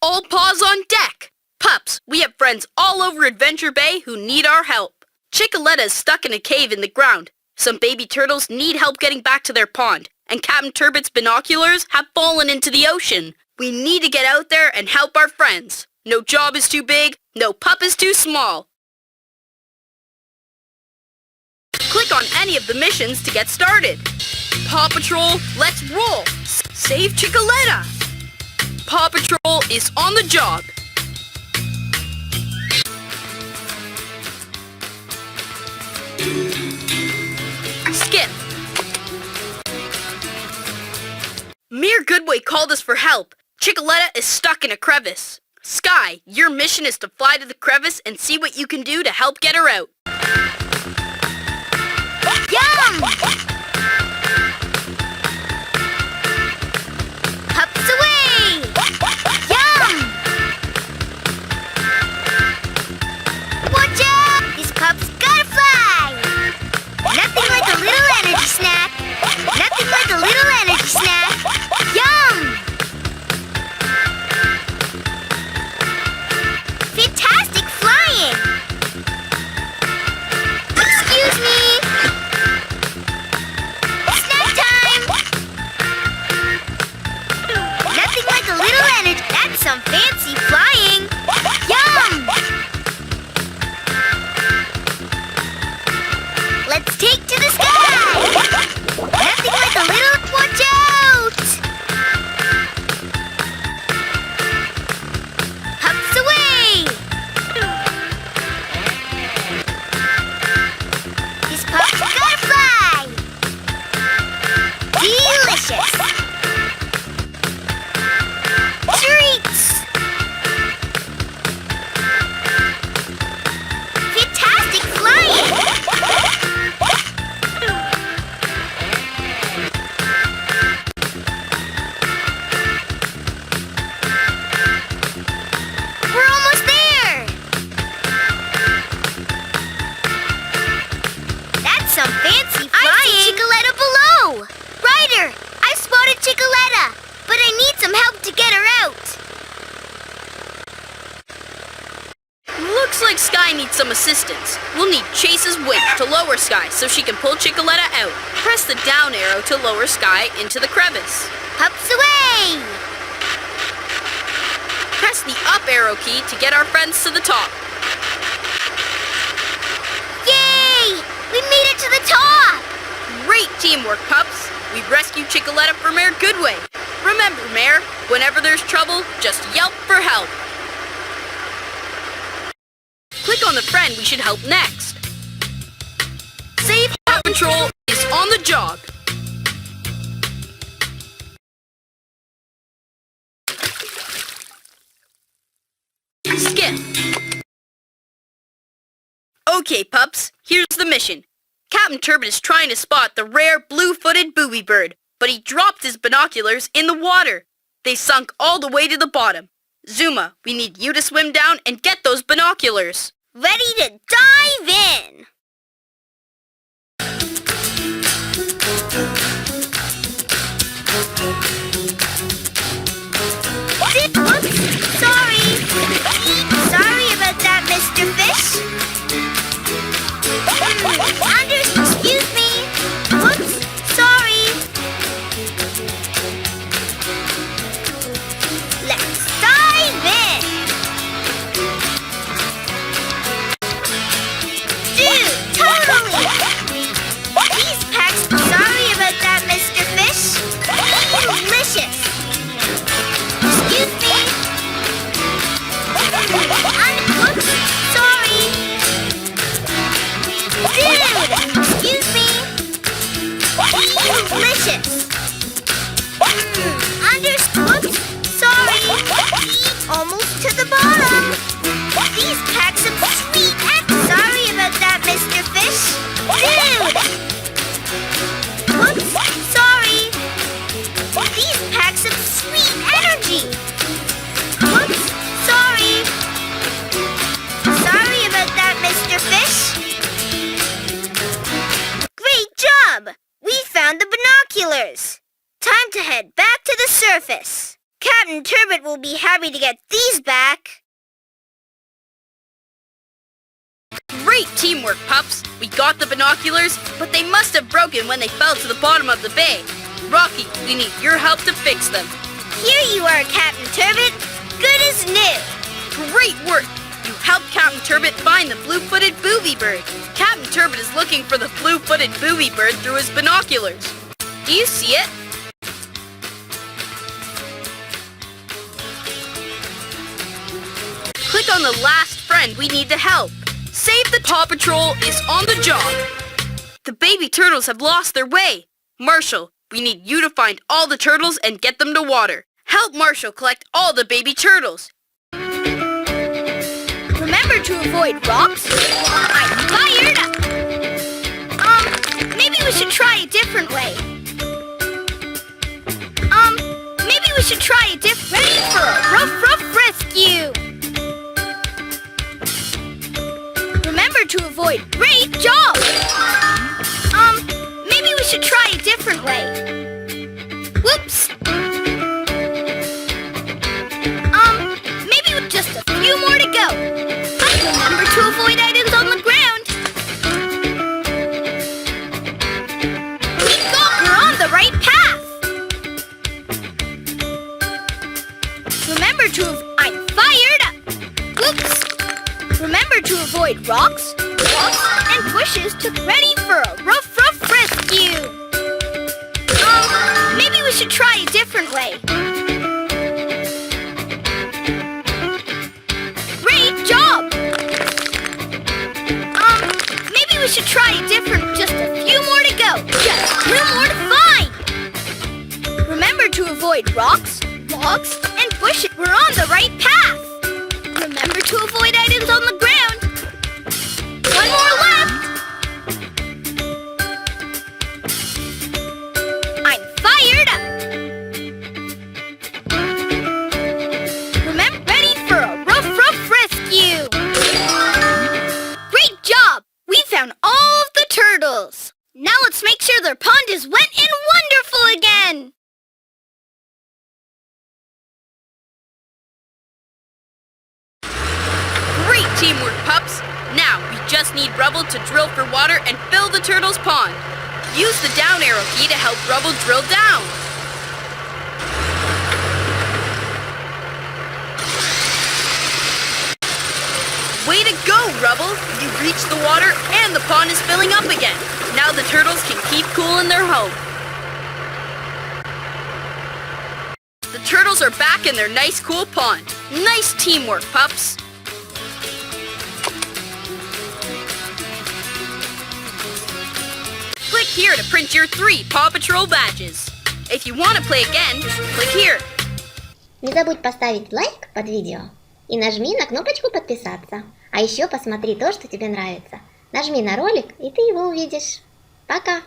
All paws on deck! Pups, we have friends all over Adventure Bay who need our help. Chickaletta is stuck in a cave in the ground. Some baby turtles need help getting back to their pond. And Captain Turbot's binoculars have fallen into the ocean. We need to get out there and help our friends. No job is too big, no pup is too small. Click on any of the missions to get started. Paw Patrol, let's roll! Save Chickaletta! Paw Patrol is on the job. Skip. Mayor Goodway called us for help. Chickaletta is stuck in a crevice. Skye, your mission is to fly to the crevice and see what you can do to help get her out. Yum! Pups away! Yum! Watch out! These pups gotta fly! Nothing like a little energy snack. Nothing like a little energy snack. Yum! Fantastic flying! Excuse me! Snack time! Nothing like a little energy. That's some fancy flying! Yum! Let's take to the sky! Nothing like a little... Watch out! Pups away! These pups gotta fly! Delicious! Treats! Fantastic flying! We're almost there! That's some fancy flying! I see Chickaletta below! Ryder, I spotted Chickaletta, but I need some help to get her out. Looks like Skye needs some assistance. We'll need Chase's winch to lower Skye so she can pull Chickaletta out. Press the down arrow to lower Skye into the crevice. Pups away! Press the up arrow key to get our friends to the top. Yay! We made it to the top! Great teamwork, pups! We've rescued Chickaletta from Mayor Goodway. Remember, Mayor, whenever there's trouble, just yelp for help. Click on the friend we should help next. Save Paw Patrol is on the job. Skip. Okay, pups, here's the mission. Captain Turbot is trying to spot the rare blue-footed booby bird, but he dropped his binoculars in the water. They sunk all the way to the bottom. Zuma, we need you to swim down and get those binoculars. Ready to dive in! Whoops! Sorry! Sorry about that, Mr. Fish! Excuse me! Whoops! Sorry! Let's dive in! Dude, totally! These packs... Sorry about that, Mr. Fish! Delicious! Excuse me! Whoops! Sorry! Dude! Excuse me! Delicious! Whoops! Sorry! Almost to the bottom! These packs some sweet and... Sorry about that, Mr. Fish! Dude! Whoops! Sorry! These packs some sweet energy! Whoops! Sorry! Sorry about that, Mr. Fish! Great job! We found the binoculars! Time to head back to the surface. Captain Turbot will be happy to get these back. Great teamwork, pups! We got the binoculars, but they must have broken when they fell to the bottom of the bay. Rocky, we need your help to fix them. Here you are, Captain Turbot. Good as new. Great work! You helped Captain Turbot find the blue-footed booby bird. Captain Turbot is looking for the blue-footed booby bird through his binoculars. Do you see it? Click on the last friend we need to help. Save the Paw Patrol is on the job. The baby turtles have lost their way. Marshal, we need you to find all the turtles and get them to water. Help Marshal collect all the baby turtles. Remember to avoid rocks. I'm fired up. Maybe we should try a different way. Maybe we should try a different... Ready for a rough rescue. Remember to avoid... Great job! Maybe we should try a different way. Whoops! Maybe with just a few more to go. Remember to avoid items on the ground. We're on the right path. Remember to... I'm fired up. Whoops! Remember to avoid rocks, and bushes to ready for a rough rescue. Maybe we should try a different way. Great job! Maybe we should try a different... Just a few more to go. Just 2 more to find. Remember to avoid rocks, logs, and bushes. We're on the right path. Remember to avoid items on the ground. 1 more left. I'm fired up. Remember, ready for a rough rescue. Great job. We found all of the turtles. Now let's make sure their pond is wet and wonderful again. Great teamwork, pups! Now, we just need Rubble to drill for water and fill the turtle's pond. Use the down arrow key to help Rubble drill down. Way to go, Rubble! You reached the water and the pond is filling up again. Now the turtles can keep cool in their home. The turtles are back in their nice, cool pond. Nice teamwork, pups! Click here to print your 3 Paw Patrol badges. If you want to play again, click here. Не забудь поставить лайк под видео и нажми на кнопочку подписаться. А еще посмотри то, что тебе нравится. Нажми на ролик, и ты его увидишь. Пока!